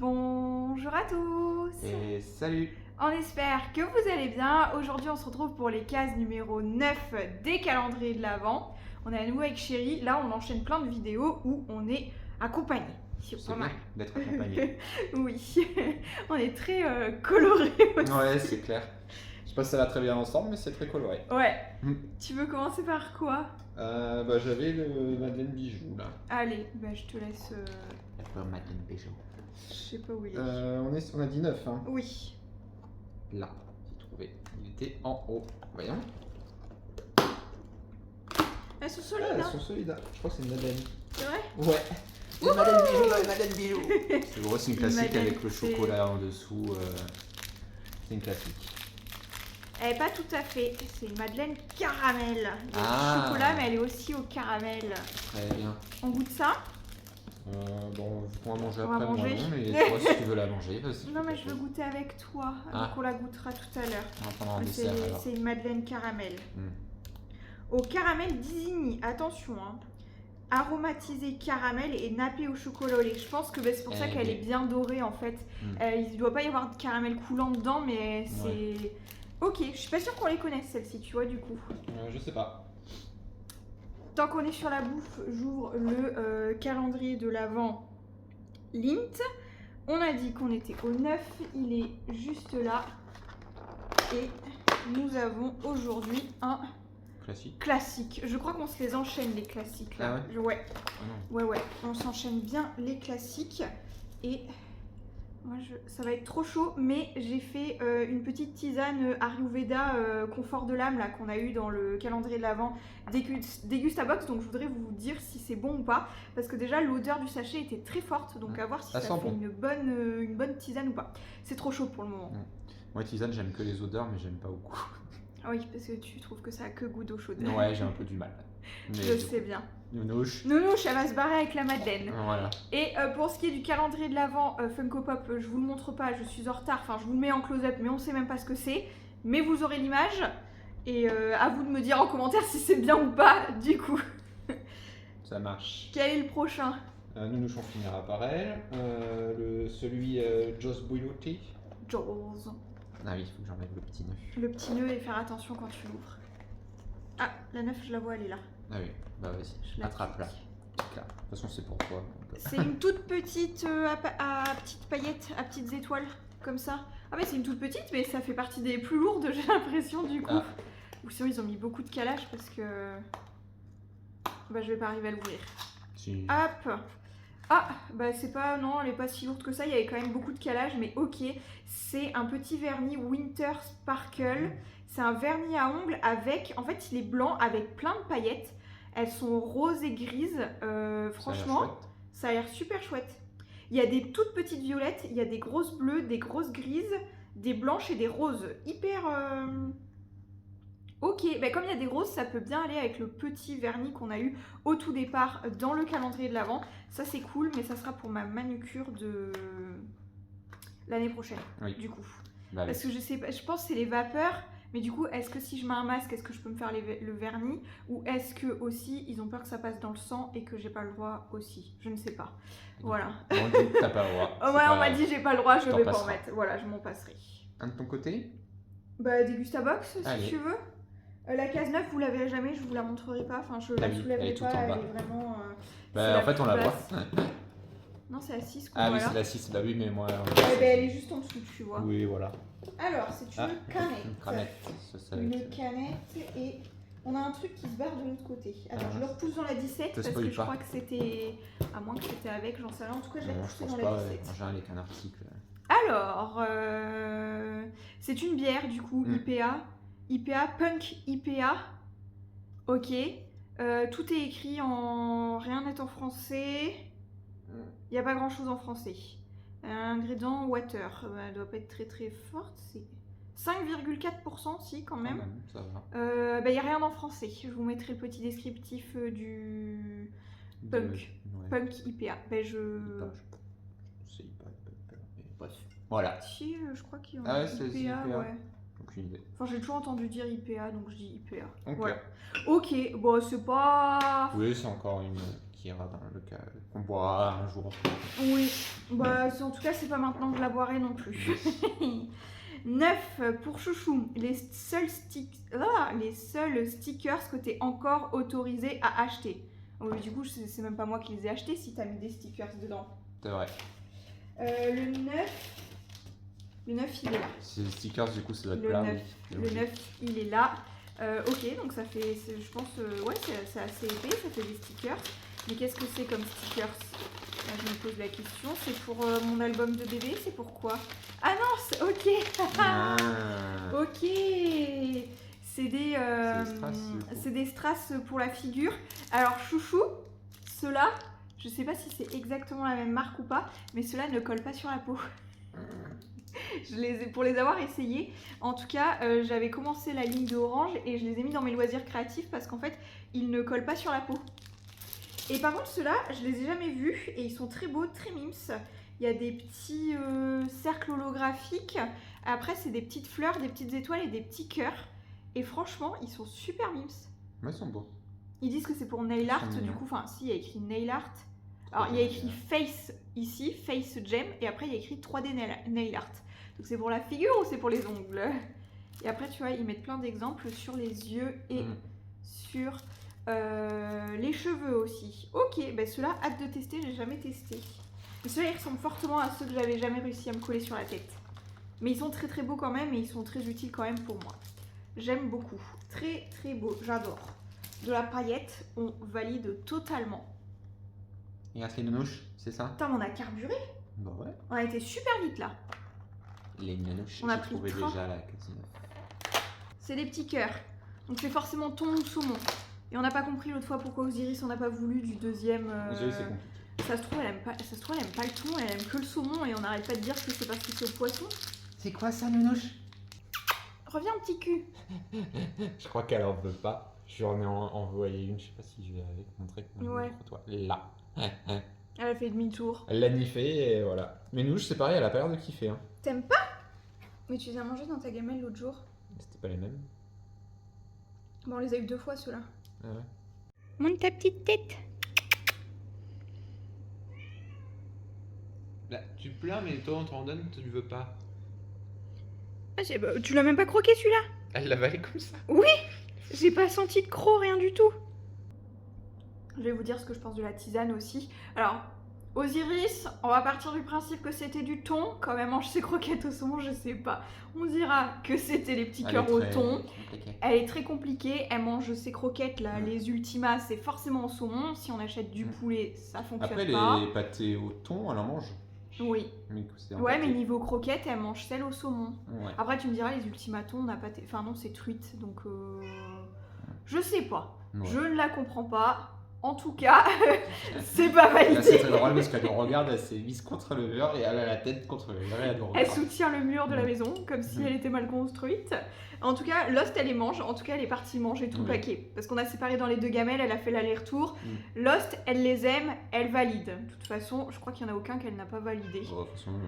Bonjour à tous. Et salut. On espère que vous allez bien. Aujourd'hui on se retrouve pour les cases numéro 9 des calendriers de l'Avent. On est à nouveau avec Chérie. Là on enchaîne plein de vidéos où on est accompagné. C'est bien d'être accompagné. Oui, on est très coloré aussi. Ouais, c'est clair. Je sais pas si ça va très bien ensemble, mais c'est très coloré. Ouais. Tu veux commencer par quoi? J'avais le Madeleine Bijou là. Allez, je te laisse. Le Madeleine Bijou. Je sais pas où il est. On a dit 9, hein. Oui. Là, j'ai trouvé. Il était en haut. Voyons. Elles sont solides, Elles hein. sont solides. Je crois que c'est une Madeleine. C'est vrai? Ouais. Le Madeleine Bijou, le Madeleine Bijou. C'est gros, c'est une classique Madeleine, avec le chocolat en dessous. C'est une classique. Elle est pas tout à fait, c'est une madeleine caramel. Il y a du chocolat, mais elle est aussi au caramel. Très bien. On goûte ça? Bon, on va manger On va après, moi manger. non, mais toi, si tu veux la manger, vas-y. Non, mais je veux goûter avec toi. Ah. Donc on la goûtera tout à l'heure. Pendant un dessert, alors. C'est une madeleine caramel. Au caramel d'Isigny, attention, hein. Aromatisé caramel et nappé au chocolat au lait. Je pense que c'est pour ça qu'elle est bien dorée en fait. Il ne doit pas y avoir de caramel coulant dedans, mais c'est... Ouais. Ok, je suis pas sûre qu'on les connaisse celle-ci, tu vois, du coup. Je sais pas. Tant qu'on est sur la bouffe, j'ouvre le calendrier de l'Avent Lindt. On a dit qu'on était au 9, il est juste là. Et nous avons aujourd'hui un classique. Je crois qu'on se les enchaîne les classiques là. Ah ouais? Ouais. Ouais. On s'enchaîne bien les classiques. Et moi, ça va être trop chaud, mais j'ai fait une petite tisane Ayurveda confort de l'âme là qu'on a eu dans le calendrier de l'Avent Dégustabox. Donc je voudrais vous dire si c'est bon ou pas, parce que déjà l'odeur du sachet était très forte, donc à voir si ça fait une bonne tisane ou pas. C'est trop chaud pour le moment. Moi tisane j'aime que les odeurs, mais j'aime pas au goût. Ah oui, parce que tu trouves que ça a que goût d'eau chaude. Ouais, j'ai un peu du mal. Mais je sais bien. Nounouche, elle va se barrer avec la madeleine. Voilà. Et pour ce qui est du calendrier de l'Avent Funko Pop, je vous le montre pas, je suis en retard. Enfin, je vous le mets en close-up, mais on sait même pas ce que c'est. Mais vous aurez l'image. Et à vous de me dire en commentaire si c'est bien ou pas, du coup. Ça marche. Quel est le prochain? Nounouche, on finira par elle. Celui Joss Bouillouti. Jaws. Ah oui, il faut que j'enlève le petit nœud. Le petit nœud et faire attention quand tu l'ouvres. Ah, la 9, je la vois, elle est là. Ah oui, bah vas-y, attrape-la. De toute façon, c'est pour toi. C'est une toute petite à petites paillettes, à petites étoiles, comme ça. Ah mais c'est une toute petite, mais ça fait partie des plus lourdes, j'ai l'impression, du coup. Ou sinon, ils ont mis beaucoup de calage parce que... je vais pas arriver à l'ouvrir. Si. Hop. Ah, c'est pas... Non, elle est pas si lourde que ça, il y avait quand même beaucoup de calage, mais ok. C'est un petit vernis Winter Sparkle. C'est un vernis à ongles avec... En fait, il est blanc avec plein de paillettes. Elles sont roses et grises. Franchement, ça a l'air super chouette. Il y a des toutes petites violettes, il y a des grosses bleues, des grosses grises, des blanches et des roses. Hyper... Ok, comme il y a des roses, ça peut bien aller avec le petit vernis qu'on a eu au tout départ dans le calendrier de l'Avent. Ça c'est cool, mais ça sera pour ma manucure de l'année prochaine, du coup. Parce que je sais pas, je pense que c'est les vapeurs, mais du coup, est-ce que si je mets un masque, est-ce que je peux me faire le vernis? Ou est-ce que aussi, ils ont peur que ça passe dans le sang et que j'ai pas le droit aussi? Je ne sais pas. Voilà. On dit que t'as pas le droit. On m'a dit j'ai pas le droit, je vais pas en mettre. Voilà, je m'en passerai. Un de ton côté? Dégustabox, si tu veux. La case 9, vous la verrez jamais, je vous la montrerai pas. Enfin, je la soulèverai pas, elle est vraiment... en fait, on la voit. Non, c'est la 6. Ah oui, c'est la 6. Bah oui, mais moi... elle est juste en dessous, tu vois. Oui, voilà. Alors, c'est une canette. Une canette et on a un truc qui se barre de l'autre côté. Alors, je le repousse dans la 17 parce que je crois que c'était... À moins que c'était avec, j'en sais rien. En tout cas, je l'ai poussé dans la 17. En général, avec un article. Alors, c'est une bière, du coup, IPA, Punk IPA. Ok. Tout est écrit en... Rien n'est en français. Il n'y a pas grand chose en français. Ingrédient water. Elle doit pas être très très forte. C'est 5,4% si quand même. Ça va. Il n'y a rien en français. Je vous mettrai le petit descriptif du Punk. Punk IPA. C'est IPA. Bref. Voilà. Si, je crois qu'il y en a IPA, ouais. Aucune idée. Enfin, j'ai toujours entendu dire IPA, donc je dis IPA. Ok. Voilà. Ok, c'est pas... Oui, c'est encore une qui ira dans le cas qu'on boira un jour. Oui, bah en tout cas c'est pas maintenant que je la boirai non plus. 9 pour Chouchou, les seuls stickers que t'es encore autorisé à acheter. Oh, du coup c'est même pas moi qui les ai achetés si t'as mis des stickers dedans. C'est vrai. Le 9, il est là. C'est les stickers, du coup, ça doit être Le plat. 9, le 9 il est là. Ok, donc ça fait, je pense, ouais, c'est assez épais, ça fait des stickers. Mais qu'est-ce que c'est comme stickers? Là, je me pose la question. C'est pour mon album de bébé, c'est pourquoi? Ah non, ok. Ah. Ok. C'est des strass pour la figure. Alors Chouchou, ceux-là, je sais pas si c'est exactement la même marque ou pas, mais ceux-là ne collent pas sur la peau. Pour les avoir essayés, en tout cas, j'avais commencé la ligne de Orange et je les ai mis dans mes loisirs créatifs parce qu'en fait, ils ne collent pas sur la peau. Et par contre, ceux-là, je les ai jamais vus et ils sont très beaux, très mimes. Il y a des petits cercles holographiques. Après, c'est des petites fleurs, des petites étoiles et des petits cœurs. Et franchement, ils sont super mimes. Ouais, ils sont beaux. Ils disent que c'est pour nail art, du coup, enfin, si, il y a écrit nail art. Alors, il y a écrit face ici, face gem, et après, il y a écrit 3D nail art. Donc, c'est pour la figure ou c'est pour les ongles? Et après, tu vois, ils mettent plein d'exemples sur les yeux et sur les cheveux aussi. Ok, ben ceux-là, hâte de tester, j'ai jamais testé. Mais ceux-là, ils ressemblent fortement à ceux que j'avais jamais réussi à me coller sur la tête. Mais ils sont très très beaux quand même et ils sont très utiles quand même pour moi. J'aime beaucoup. Très très beau, j'adore. De la paillette, on valide totalement. Il reste les nounouches, c'est ça? Putain, on a carburé. Bah ouais. On a été super vite là. Les nounouches, On a j'ai pris trouvé le train. déjà la 49. C'est des petits cœurs. Donc c'est forcément thon ou saumon. Et on n'a pas compris l'autre fois pourquoi Osiris on n'a pas voulu du deuxième. Osiris, c'est compliqué. Ça se trouve, elle aime pas le thon, elle aime que le saumon et on n'arrête pas de dire que c'est parce que c'est au poisson. C'est quoi ça, nounouche? Reviens petit cul. Je crois qu'elle en veut pas. Je lui en ai envoyé une, je sais pas si je vais montrer. Ouais. Toi. Là. Elle a fait demi-tour. Elle l'a niffé et voilà. Mais nounouche, c'est pareil, elle a pas l'air de kiffer. Hein. T'aimes pas? Mais tu les as mangés dans ta gamelle l'autre jour. C'était pas les mêmes. Bon, on les a eu 2 fois ceux-là. Ah ouais. Monte ta petite tête. Là, tu plains, mais toi, on t'en donne, tu veux pas. Ah, tu l'as même pas croqué celui-là? Elle l'a avalé comme ça. Oui. J'ai pas senti de croc, rien du tout. Je vais vous dire ce que je pense de la tisane aussi. Alors, Osiris, on va partir du principe que c'était du thon. Quand elle mange ses croquettes au saumon, je sais pas. On dira que c'était les petits cœurs au thon. Elle est très compliquée. Elle mange ses croquettes, là, les Ultimas, c'est forcément au saumon. Si on achète du poulet, ça fonctionne Après, pas. Après, les pâtés au thon, elle en mange. Oui. Ouais, mais niveau croquettes, elle mange celle au saumon. Ouais. Après, tu me diras, les ultimatons, on n'a pas. Enfin, non, c'est truite, donc. Je sais pas. Ouais. Je ne la comprends pas. En tout cas, c'est pas validé. C'est très drôle parce qu'elle nous regarde, elle s'est mise contre le mur et elle a la tête contre le mur et elle nous regarde. Elle soutient le mur de la maison comme si elle était mal construite. En tout cas, Lost, elle les mange. En tout cas, elle est partie manger tout le paquet. Parce qu'on a séparé dans les 2 gamelles, elle a fait l'aller-retour. Lost, elle les aime, elle valide. De toute façon, je crois qu'il n'y en a aucun qu'elle n'a pas validé.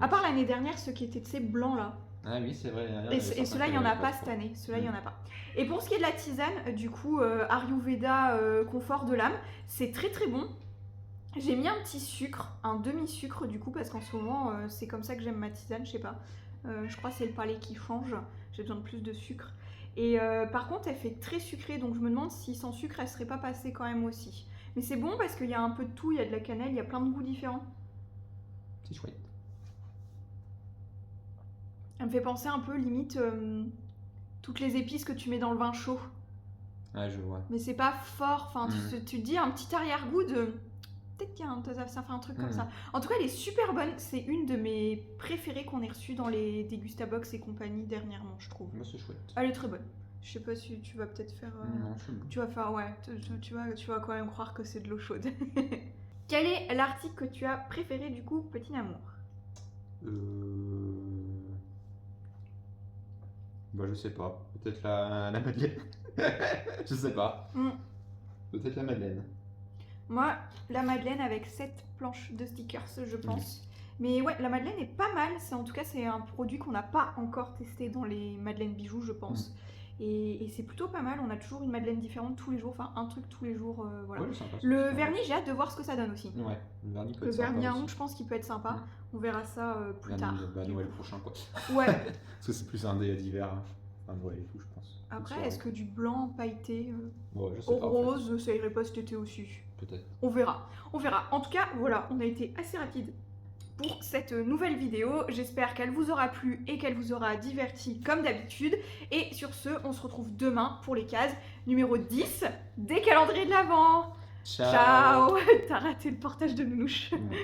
À part l'année dernière, ceux qui étaient, tu sais, blancs là. Ah oui, c'est vrai. Et ceux-là, il n'y en a pas cette année. Ceux-là, il n'y en a pas. Et pour ce qui est de la tisane, du coup, Ayurveda confort de l'âme, c'est très très bon. J'ai mis un petit sucre, un demi-sucre du coup, parce qu'en ce moment, c'est comme ça que j'aime ma tisane, je sais pas. Je crois que c'est le palais qui change. J'ai besoin de plus de sucre. Et par contre, elle fait très sucrée, donc je me demande si sans sucre, elle serait pas passée quand même aussi. Mais c'est bon parce qu'il y a un peu de tout, il y a de la cannelle, il y a plein de goûts différents. C'est chouette. Elle me fait penser un peu, limite, toutes les épices que tu mets dans le vin chaud. Ouais, je vois. Mais c'est pas fort, enfin, tu te dis un petit arrière-goût de... Peut-être qu'il y a ça fait un truc comme ça. En tout cas, elle est super bonne. C'est une de mes préférées qu'on ait reçues dans les Degustabox et compagnie dernièrement, je trouve. Moi, c'est chouette. Elle est très bonne. Je sais pas si tu vas peut-être faire... Non, c'est bon. Tu vas faire, ouais, tu vas quand même croire que c'est de l'eau chaude. Quel est l'article que tu as préféré du coup, petit amour? Bah, je sais pas. Peut-être la Madeleine. Je sais pas. Peut-être la Madeleine. Moi, la Madeleine avec 7 planches de stickers, je pense. Mais ouais, la Madeleine est pas mal. En tout cas, c'est un produit qu'on n'a pas encore testé dans les Madeleine bijoux, je pense. Et c'est plutôt pas mal, on a toujours une madeleine différente tous les jours, enfin un truc tous les jours, voilà. Ouais, sympa, Le sympa. vernis, j'ai hâte de voir ce que ça donne aussi. Ouais, le vernis peut Le être sympa vernis à aussi. ongles, je pense qu'il peut être sympa. Ouais. On verra ça plus Vernis tard. de Noël prochain, quoi. Ouais. Parce que c'est plus un dé d'hiver, hein. Enfin, Noël et tout, je pense. Après, Une est-ce que du blanc pailleté Ouais, je sais au pas, en fait. rose, ça irait pas cet été aussi? Peut-être. On verra. On verra. En tout cas, voilà, on a été assez rapide pour cette nouvelle vidéo. J'espère qu'elle vous aura plu et qu'elle vous aura diverti comme d'habitude. Et sur ce, on se retrouve demain pour les cases numéro 10 des calendriers de l'Avent. Ciao. Ciao. T'as raté le portage de Nounouche. Ouais.